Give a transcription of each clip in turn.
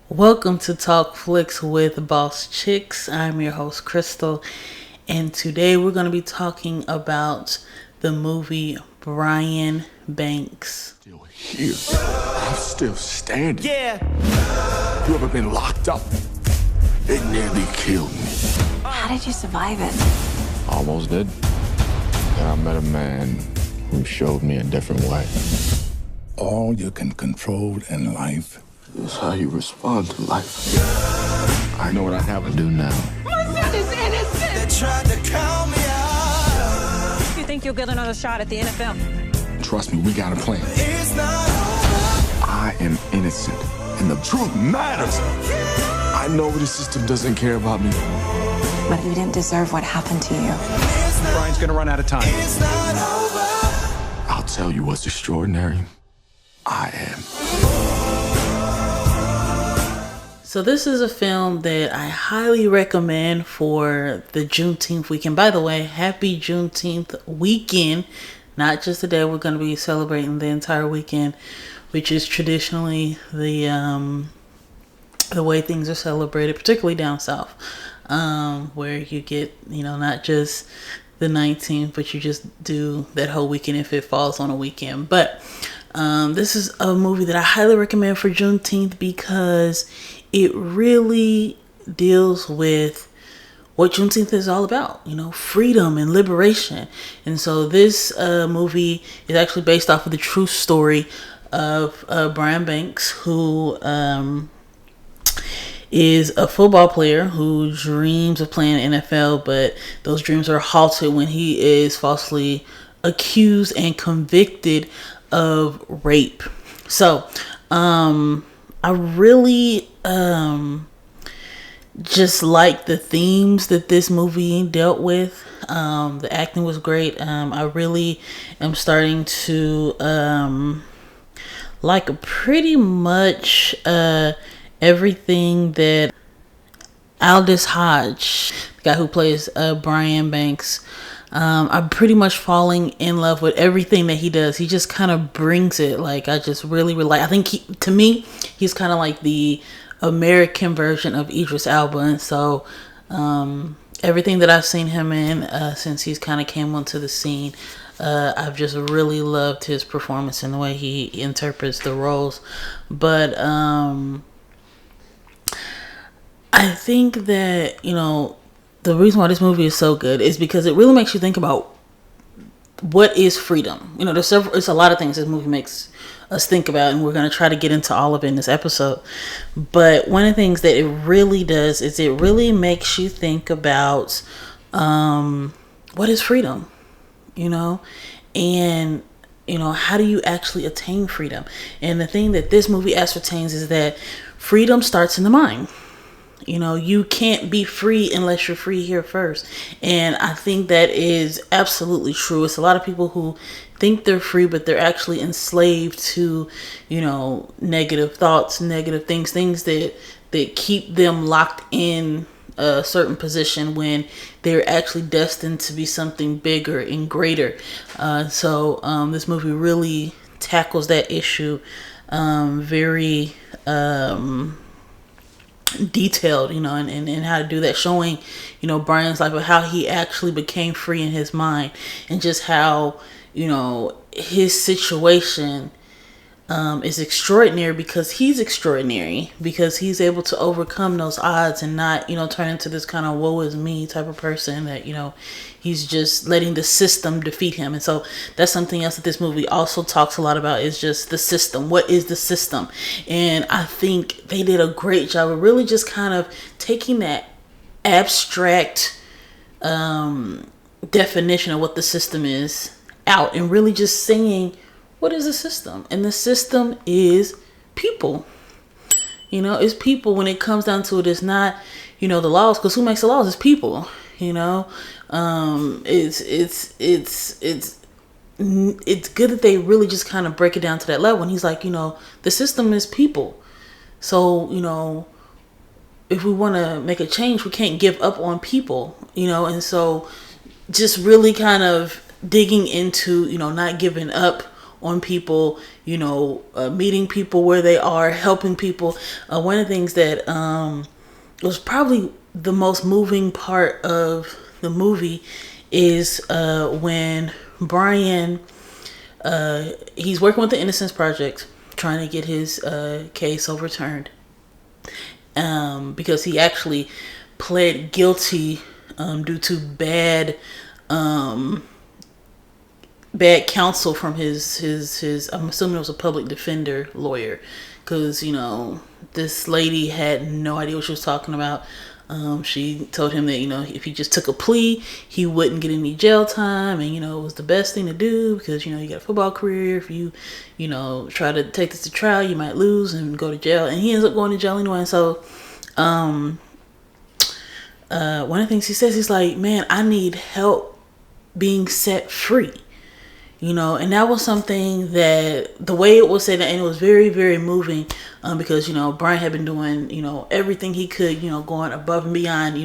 Welcome to Talk Flicks with Boss Chicks. I'm your host, Crystal, and today we're going to be talking about the movie Brian Banks. Still here. I'm still standing. Yeah. You ever been locked up? It nearly killed me. How did you survive it? Almost did. Then I met a man who showed me a different way. All you can control in life is how you respond to life. I know what I have to do now. My son is innocent! They tried to count me out. You think you'll get another shot at the NFL? Trust me, we got a plan. It's not over. I am innocent, and the truth matters. I know the system doesn't care about me. But you didn't deserve what happened to you. Brian's gonna run out of time. It's not over. I'll tell you what's extraordinary. I am. So this is a film that I highly recommend for the Juneteenth weekend. By the way, happy Juneteenth weekend. Not just the day, we're going to be celebrating the entire weekend, which is traditionally the way things are celebrated, particularly down south, where you get, not just the 19th, but you just do that whole weekend if it falls on a weekend. But this is a movie that I highly recommend for Juneteenth because it really deals with what Junteenth is all about, freedom and liberation. And so this movie is actually based off of the true story of Brian Banks, who is a football player who dreams of playing NFL, but those dreams are halted when he is falsely accused and convicted of rape. So, I really just like the themes that this movie dealt with. The acting was great. I really am starting to like pretty much everything that Aldous Hodge, the guy who plays Brian Banks, I'm pretty much falling in love with everything that he does. He just kind of brings it. Like, I just really like. I think to me, he's kind of like the American version of Idris Elba. And so, everything that I've seen him in since he's kind of came onto the scene, I've just really loved his performance and the way he interprets the roles. But I think that the reason why this movie is so good is because it really makes you think about what is freedom. It's a lot of things this movie makes us think about, and we're going to try to get into all of it in this episode. But one of the things that it really does is it really makes you think about what is freedom, and how do you actually attain freedom? And the thing that this movie ascertains is that freedom starts in the mind. You can't be free unless you're free here first. And I think that is absolutely true. It's a lot of people who think they're free, but they're actually enslaved to, negative thoughts, negative things that keep them locked in a certain position when they're actually destined to be something bigger and greater. So this movie really tackles that issue very detailed, and how to do that, showing, Brian's life, of how he actually became free in his mind, and just how, his situation is extraordinary because he's extraordinary, because he's able to overcome those odds and not, turn into this kind of woe is me type of person that, he's just letting the system defeat him. And so that's something else that this movie also talks a lot about, is just the system. What is the system? And I think they did a great job of really just kind of taking that abstract definition of what the system is out and really just saying, what is the system? And the system is people. It's people. When it comes down to it, it's not, the laws, because who makes the laws? It's people. It's good that they really just kind of break it down to that level. And he's like, the system is people. So, if we want to make a change, we can't give up on people, and so just really kind of digging into, not giving up on people, meeting people where they are, helping people. One of the things that was probably the most moving part of the movie is when Brian, he's working with the Innocence Project, trying to get his case overturned. Because he actually pled guilty due to bad counsel from his I'm assuming it was a public defender lawyer, because this lady had no idea what she was talking about. She told him that if he just took a plea, he wouldn't get any jail time, and it was the best thing to do because you got a football career. If you try to take this to trial, you might lose and go to jail, and he ends up going to jail anyway. And so one of the things he says, he's like, man, I need help being set free. And that was something that the way it was said, and it was very, very moving, because, Brian had been doing, everything he could, going above and beyond,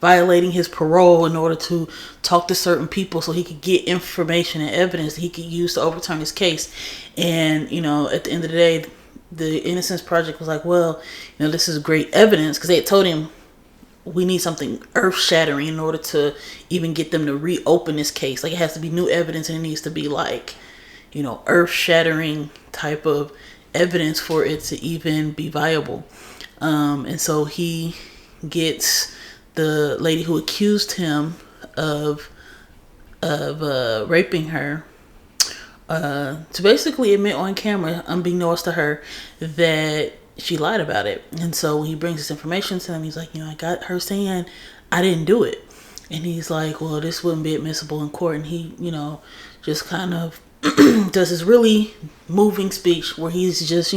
violating his parole in order to talk to certain people so he could get information and evidence that he could use to overturn his case. And, at the end of the day, the Innocence Project was like, well, this is great evidence, because they had told him, we need something earth-shattering in order to even get them to reopen this case. Like, it has to be new evidence, and it needs to be like, earth-shattering type of evidence for it to even be viable. And so he gets the lady who accused him of raping her to basically admit on camera, unbeknownst to her, that she lied about it. And so when he brings this information to him, he's like, I got her saying I didn't do it. And he's like, well, this wouldn't be admissible in court. And he, just kind of does this really moving speech where he's just,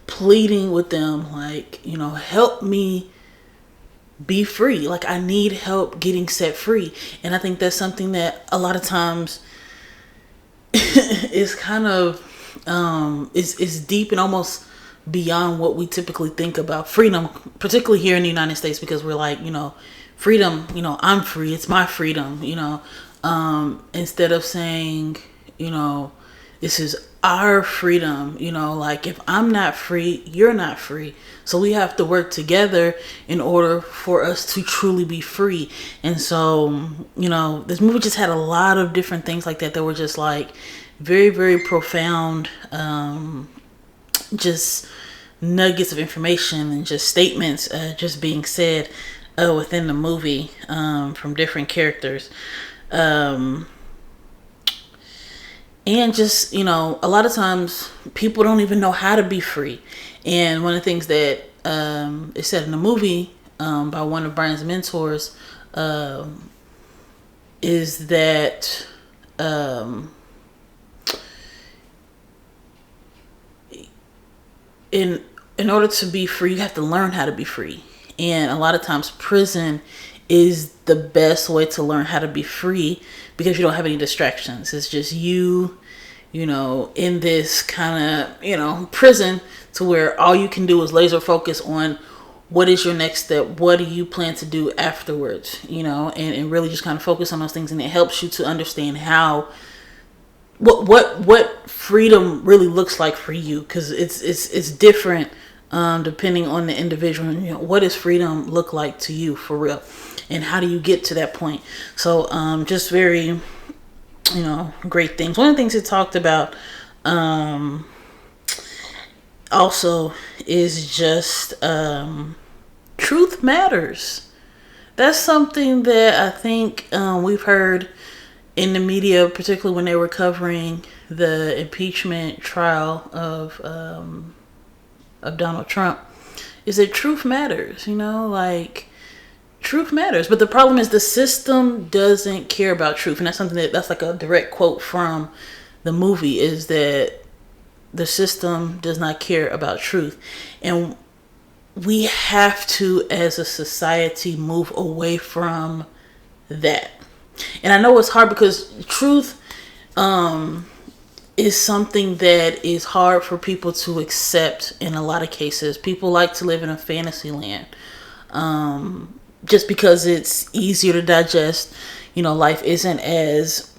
pleading with them, like, help me be free. Like, I need help getting set free. And I think that's something that a lot of times is kind of, is deep and almost beyond what we typically think about freedom, particularly here in the United States, because we're like, freedom, I'm free, it's my freedom, instead of saying, this is our freedom, like, if I'm not free, you're not free. So we have to work together in order for us to truly be free. And so, this movie just had a lot of different things like that were just like very, very profound, just nuggets of information and just statements just being said within the movie from different characters, and just a lot of times people don't even know how to be free. And one of the things that is said in the movie by one of Brian's mentors is that in order to be free, you have to learn how to be free. And a lot of times prison is the best way to learn how to be free, because you don't have any distractions. It's just you in this kind of, prison, to where all you can do is laser focus on what is your next step, what do you plan to do afterwards, and really just kind of focus on those things. And it helps you to understand how what freedom really looks like for you, because it's different depending on the individual. What does freedom look like to you for real, and how do you get to that point? So just very great things. One of the things it talked about also is just truth matters. That's something that I think we've heard in the media, particularly when they were covering the impeachment trial of Donald Trump, is that truth matters. Like, truth matters. But the problem is the system doesn't care about truth. And that's something that's like a direct quote from the movie, is that the system does not care about truth. And we have to, as a society, move away from that. And I know it's hard, because truth is something that is hard for people to accept in a lot of cases. People like to live in a fantasy land. Just because it's easier to digest. Life isn't as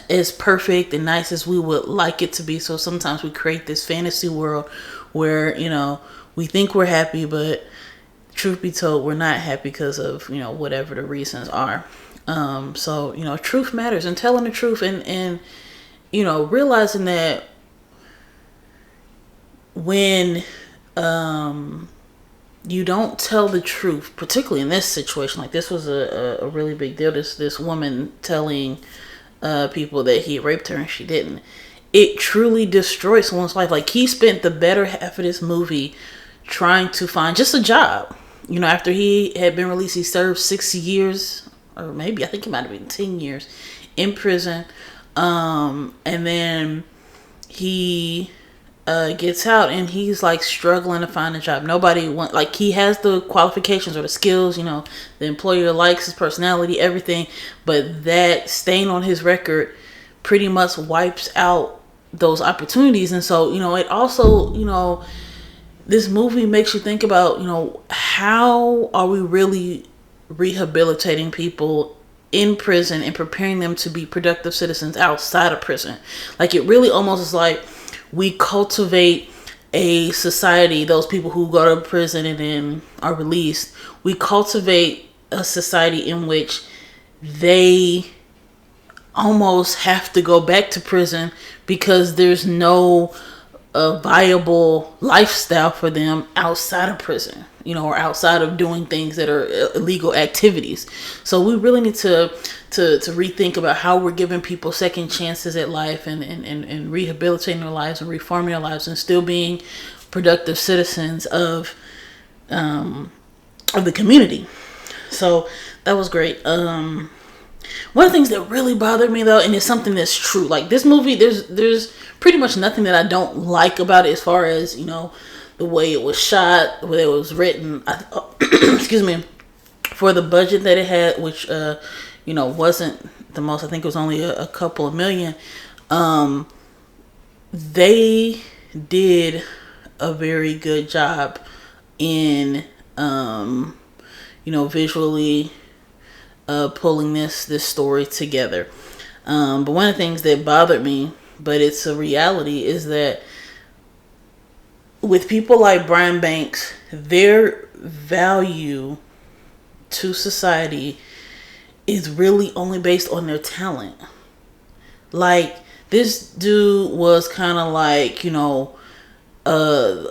as perfect and nice as we would like it to be. So sometimes we create this fantasy world where, we think we're happy, but truth be told, we're not happy because of, whatever the reasons are. So, truth matters, and telling the truth and realizing that when you don't tell the truth, particularly in this situation, like this was a really big deal. This woman telling people that he raped her and she didn't. It truly destroys someone's life. Like, he spent the better half of this movie trying to find just a job. After he had been released, he served 6 years, or maybe I think it might have been 10 years in prison. And then he gets out and he's like struggling to find a job. Nobody he has the qualifications or the skills, the employer likes his personality, everything, but that stain on his record pretty much wipes out those opportunities. And so, it also, this movie makes you think about, how are we really rehabilitating people in prison and preparing them to be productive citizens outside of prison. Like, it really almost is like we cultivate a society, those people who go to prison and then are released, we cultivate a society in which they almost have to go back to prison because there's no viable lifestyle for them outside of prison, or outside of doing things that are illegal activities. So we really need to rethink about how we're giving people second chances at life and rehabilitating their lives and reforming their lives and still being productive citizens of the community. So that was great. One of the things that really bothered me, though, and it's something that's true, like this movie, there's pretty much nothing that I don't like about it, as far as, the way it was shot, the way it was written. Excuse me, for the budget that it had, which wasn't the most. I think it was only a couple of million. They did a very good job in visually pulling this story together. But one of the things that bothered me, but it's a reality, is that with people like Brian Banks, their value to society is really only based on their talent. Like, this dude was kind of like, the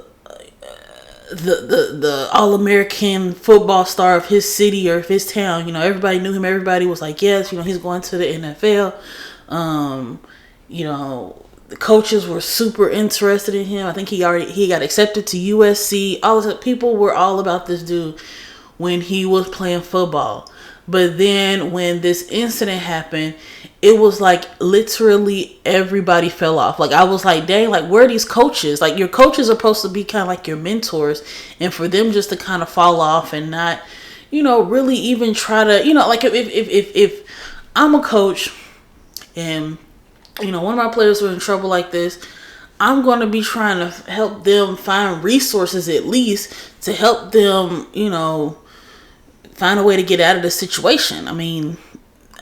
All-American football star of his city or of his town. Everybody knew him. Everybody was like, yes, he's going to the NFL. The coaches were super interested in him. I think he got accepted to USC. All of the people were all about this dude when he was playing football. But then when this incident happened, it was like literally everybody fell off. Like, I was like, dang, like, where are these coaches? Like, your coaches are supposed to be kind of like your mentors, and for them just to kind of fall off and not, really even try to, like, if I'm a coach and, one of my players was in trouble like this, I'm going to be trying to help them find resources at least to help them, find a way to get out of the situation. I mean,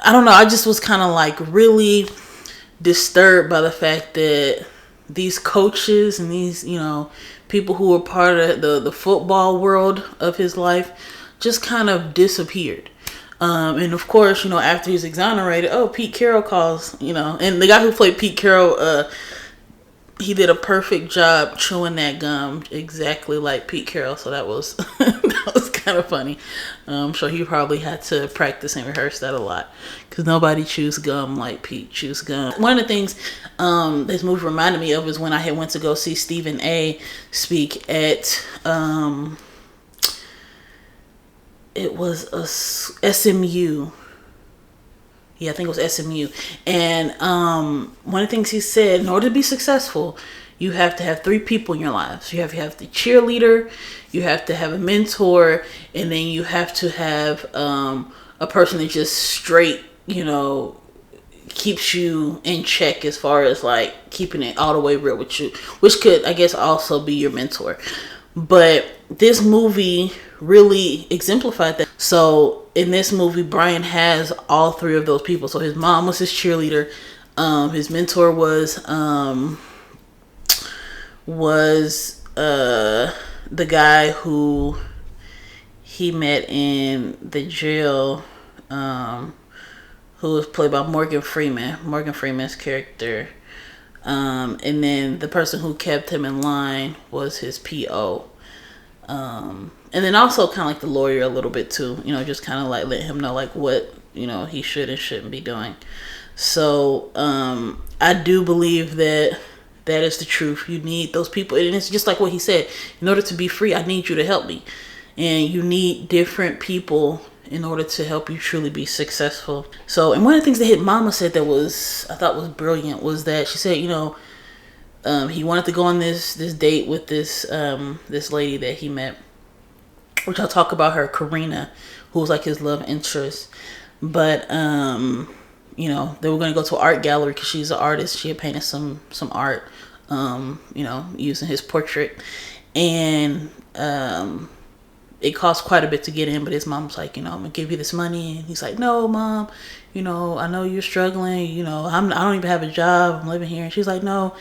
I don't know. I just was kind of like really disturbed by the fact that these coaches and these, people who were part of the football world of his life just kind of disappeared. And of course, after he's exonerated, Pete Carroll calls, and the guy who played Pete Carroll, he did a perfect job chewing that gum exactly like Pete Carroll. So that was that was kind of funny. I'm sure he probably had to practice and rehearse that a lot, because nobody chews gum like Pete chews gum. One of the things this movie reminded me of is when I had went to go see Stephen A. speak at it was a SMU. Yeah, I think it was SMU. And one of the things he said, in order to be successful, you have to have 3 people in your lives. You have to have the cheerleader, you have to have a mentor, and then you have to have a person that just straight, keeps you in check as far as like keeping it all the way real with you, which could, I guess, also be your mentor. But this movie really exemplified that. So in this movie, Brian has all three of those people. So his mom was his cheerleader. His mentor was the guy who he met in the jail, who was played by Morgan Freeman's character. And then the person who kept him in line was his PO. And then also kind of like the lawyer a little bit too, just kind of like let him know like what, he should and shouldn't be doing. So, I do believe that is the truth. You need those people. And it's just like what he said, in order to be free, I need you to help me. And you need different people in order to help you truly be successful. So, and one of the things that his mama said that I thought was brilliant was that she said, he wanted to go on this date with this lady that he met, which I'll talk about her, Karina, who was like his love interest. But they were going to go to an art gallery because she's an artist. She had painted some art, using his portrait, and it cost quite a bit to get in. But his mom was like, I'm gonna give you this money, and he's like, no, Mom, I know you're struggling. I don't even have a job. I'm living here, and she's like, no,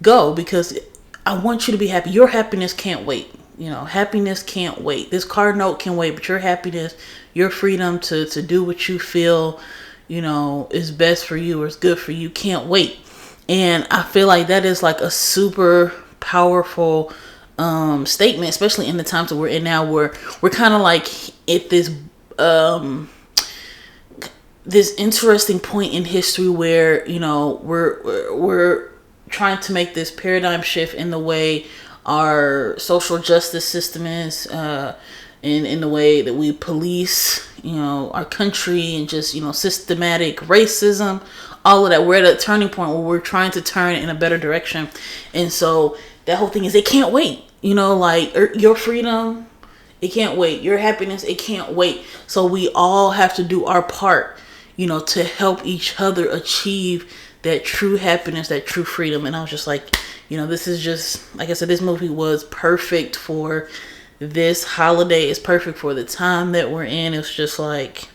go, because I want you to be happy. Your happiness can't wait. Happiness can't wait. This car note can wait, but your happiness, your freedom to do what you feel, is best for you or is good for you, can't wait. And I feel like that is like a super powerful statement, especially in the times that we're in now, where we're kind of like at this interesting point in history where we're trying to make this paradigm shift in the way our social justice system is, in the way that we police, our country, and just, systematic racism, all of that. We're at a turning point where we're trying to turn in a better direction. And so that whole thing is, it can't wait, like your freedom, it can't wait. Your happiness, it can't wait. So we all have to do our part, to help each other achieve that true happiness, that true freedom. And I was just like, this is just, like I said, this movie was perfect for this holiday. It's perfect for the time that we're in. It's just like,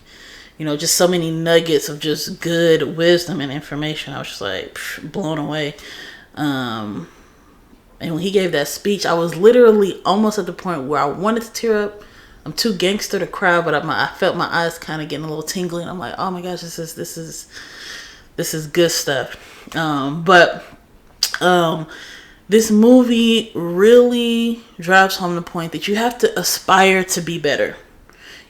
just so many nuggets of just good wisdom and information. I was just like blown away. And when he gave that speech, I was literally almost at the point where I wanted to tear up. I'm too gangster to cry, but I felt my eyes kind of getting a little tingly, and I'm like, oh my gosh, this is good stuff. This movie really drives home the point that you have to aspire to be better.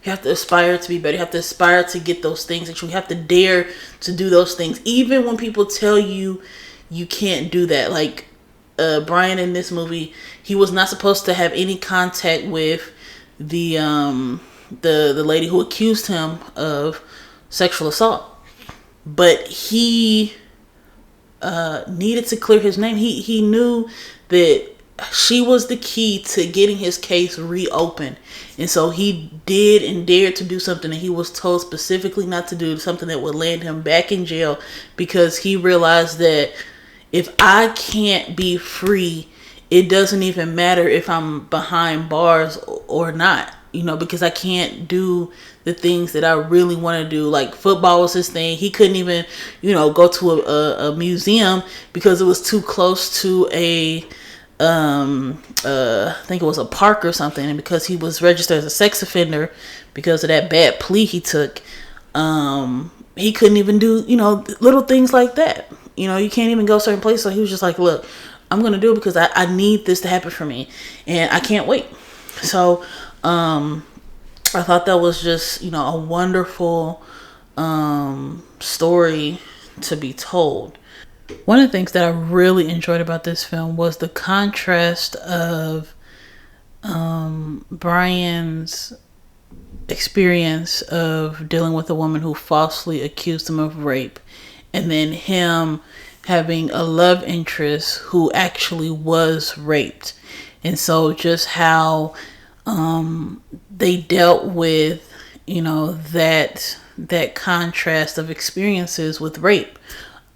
You have to aspire to be better. You have to aspire to get those things, that you have to dare to do those things, even when people tell you you can't do that. Like Brian in this movie, he was not supposed to have any contact with the lady who accused him of sexual assault, but he needed to clear his name. He knew that she was the key to getting his case reopened, and so he did and dared to do something that he was told specifically not to do, something that would land him back in jail, because he realized that if I can't be free, it doesn't even matter if I'm behind bars or not, because I can't do the things that I really want to do. Like football was his thing. He couldn't even, go to a museum because it was too close to I think it was a park or something. And because he was registered as a sex offender because of that bad plea he took, he couldn't even do, little things like that. You can't even go certain places. So he was just like, look, I'm going to do it because I need this to happen for me, and I can't wait. So, I thought that was just, a wonderful, story to be told. One of the things that I really enjoyed about this film was the contrast of, Brian's experience of dealing with a woman who falsely accused him of rape, and then him having a love interest who actually was raped. And so just how they dealt with, that that contrast of experiences with rape,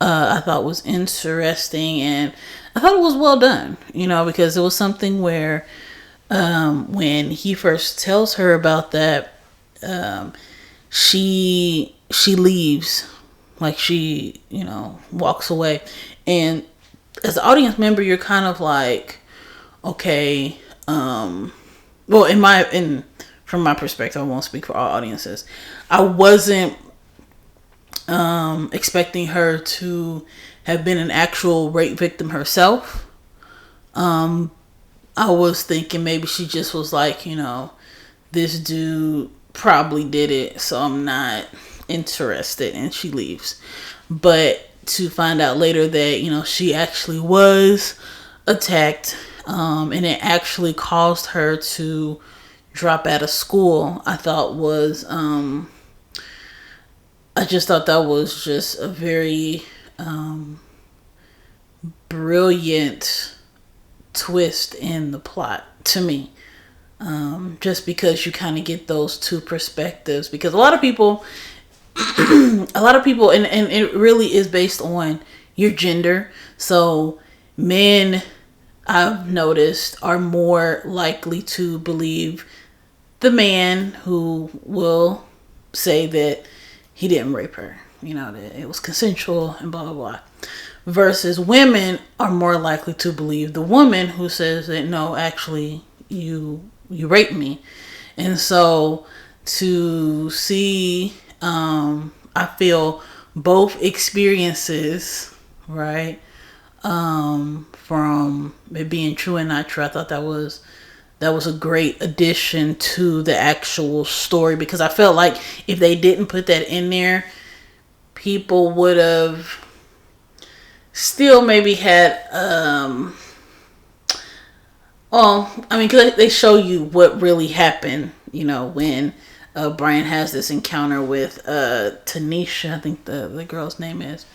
I thought was interesting, and I thought it was well done, because it was something where when he first tells her about that, she leaves, like she, walks away. And as an audience member, you're kind of like, okay, well, from my perspective, I won't speak for all audiences. I wasn't expecting her to have been an actual rape victim herself. I was thinking maybe she just was like, this dude probably did it, so I'm not interested, and she leaves. But to find out later that, she actually was attacked, and it actually caused her to drop out of school, I thought was, I just thought that was just a very brilliant twist in the plot to me. Just because you kind of get those two perspectives, because a lot of people, and it really is based on your gender. So men, I've noticed, are more likely to believe the man who will say that he didn't rape her, that it was consensual and blah, blah, blah. Versus women are more likely to believe the woman who says that, no, actually, you raped me. And so to see, I feel both experiences, right, from it being true and not true, I thought that was a great addition to the actual story, because I felt like if they didn't put that in there, people would have still maybe had, because they show you what really happened, when Brian has this encounter with Tanisha, I think the girl's name is.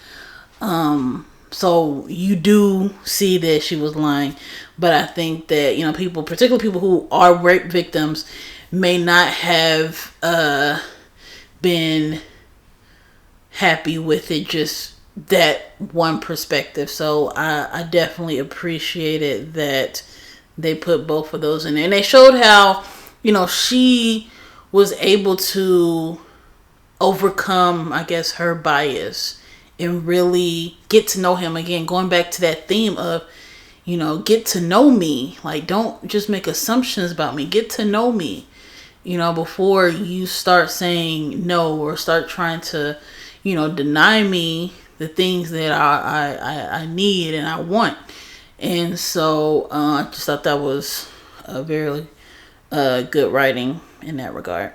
So you do see that she was lying, but I think that, people, particularly people who are rape victims, may not have been happy with it, just that one perspective. So I definitely appreciated that they put both of those in there, and they showed how, she was able to overcome, I guess, her bias and really get to know him again, going back to that theme of, get to know me. Like, don't just make assumptions about me. Get to know me, before you start saying no or start trying to, deny me the things that I need and I want. And so I just thought that was a very good writing in that regard.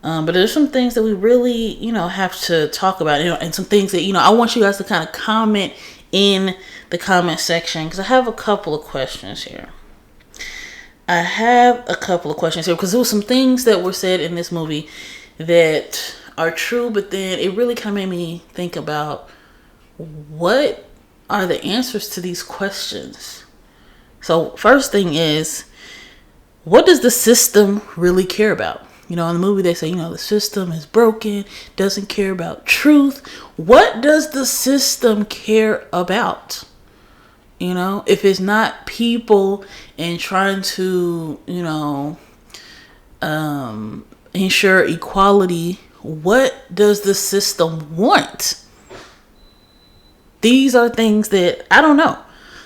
But there's some things that we really, have to talk about, and some things that, I want you guys to kind of comment in the comment section, because I have a couple of questions here. Because there were some things that were said in this movie that are true, but then it really kind of made me think about, what are the answers to these questions? So first thing is, what does the system really care about? In the movie they say, the system is broken, doesn't care about truth. What does the system care about? If it's not people and trying to, ensure equality, what does the system want? These are things that I don't know.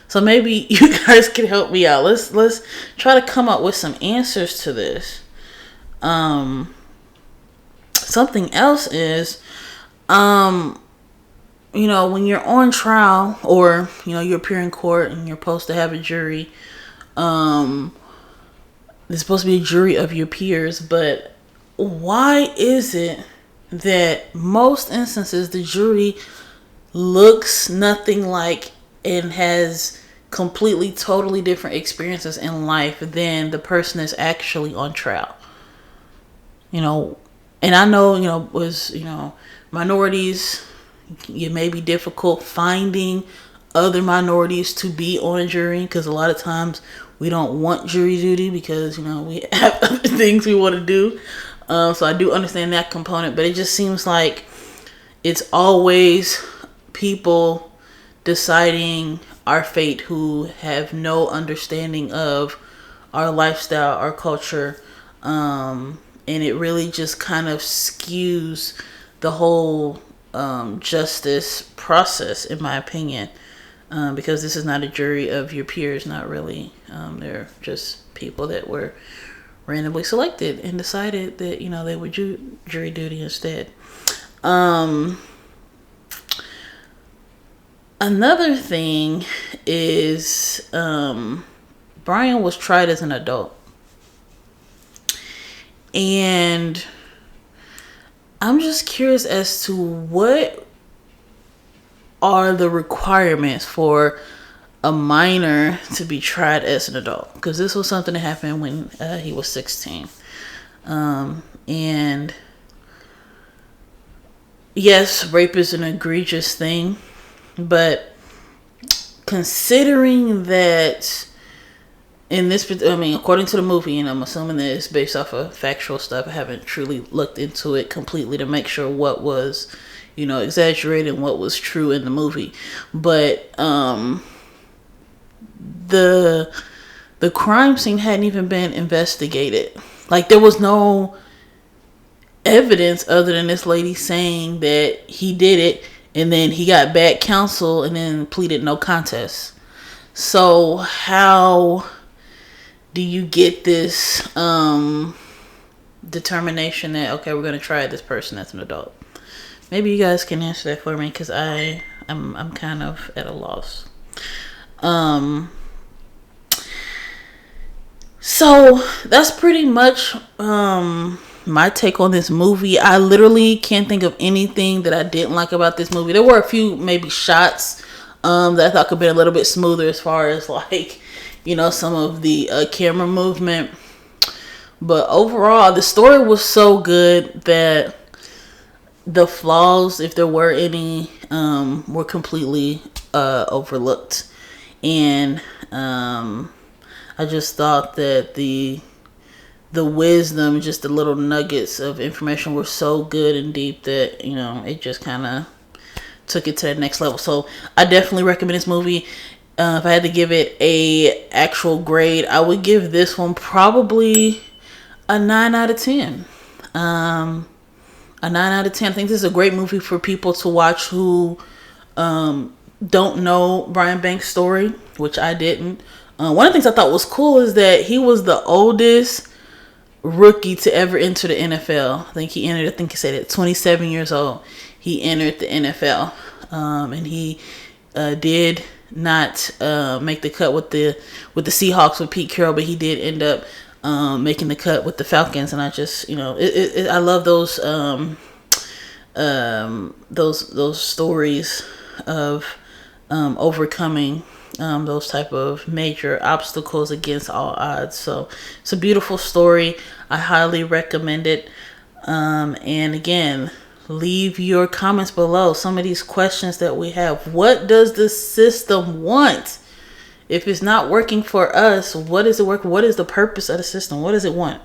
So maybe you guys can help me out. Let's try to come up with some answers to this. Something else is, when you're on trial, or, you appear in court and you're supposed to have a jury, there's supposed to be a jury of your peers, but why is it that most instances the jury looks nothing like and has completely, totally different experiences in life than the person that's actually on trial? And I know, minorities, it may be difficult finding other minorities to be on a jury, because a lot of times we don't want jury duty because, we have other things we want to do. So I do understand that component, but it just seems like it's always people deciding our fate who have no understanding of our lifestyle, our culture, and it really just kind of skews the whole justice process, in my opinion, because this is not a jury of your peers, not really. They're just people that were randomly selected and decided that, you know, they would do jury duty instead. Another thing is Brian was tried as an adult, and I'm just curious as to what are the requirements for a minor to be tried as an adult, because this was something that happened when he was 16. And yes, rape is an egregious thing, but considering that in this, I mean, according to the movie, and I'm assuming that it's based off of factual stuff, I haven't truly looked into it completely to make sure what was, you know, exaggerated and what was true in the movie, but the crime scene hadn't even been investigated. Like, there was no evidence other than this lady saying that he did it, and then he got bad counsel and then pleaded no contest. So how do you get this determination that, okay, we're going to try this person as an adult? Maybe you guys can answer that for me, because I'm kind of at a loss. So that's pretty much my take on this movie. I literally can't think of anything that I didn't like about this movie. There were a few maybe shots that I thought could be a little bit smoother, as far as, like, you know, some of the camera movement. But overall, the story was so good that the flaws, if there were any, were completely overlooked. And I just thought that the wisdom, just the little nuggets of information were so good and deep that, you know, it just kind of took it to the next level. So I definitely recommend this movie. If I had to give it a actual grade, I would give this one probably a 9 out of 10. A 9 out of 10. I think this is a great movie for people to watch who don't know Brian Banks' story, which I didn't. One of the things I thought was cool is that he was the oldest rookie to ever enter the NFL. I think he said at 27 years old, he entered the NFL. And he did not make the cut with the Seahawks with Pete Carroll, but he did end up making the cut with the Falcons. And I just, you know, I love those stories of overcoming those type of major obstacles against all odds. So it's a beautiful story. I highly recommend it. And again, leave your comments below. Some of these questions that we have. What does the system want? If it's not working for us, what is it working? What is the purpose of the system? What does it want?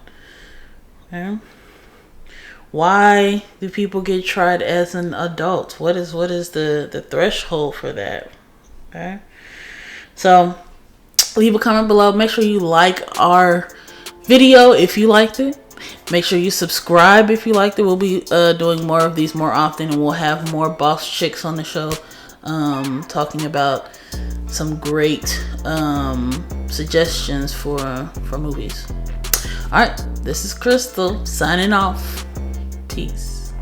Okay. Why do people get tried as an adult? What is the threshold for that? Okay. So leave a comment below. Make sure you like our video if you liked it. Make sure you subscribe if you liked it. We'll be doing more of these more often, and we'll have more boss chicks on the show talking about some great suggestions for movies. All right, this is Crystal signing off. Peace.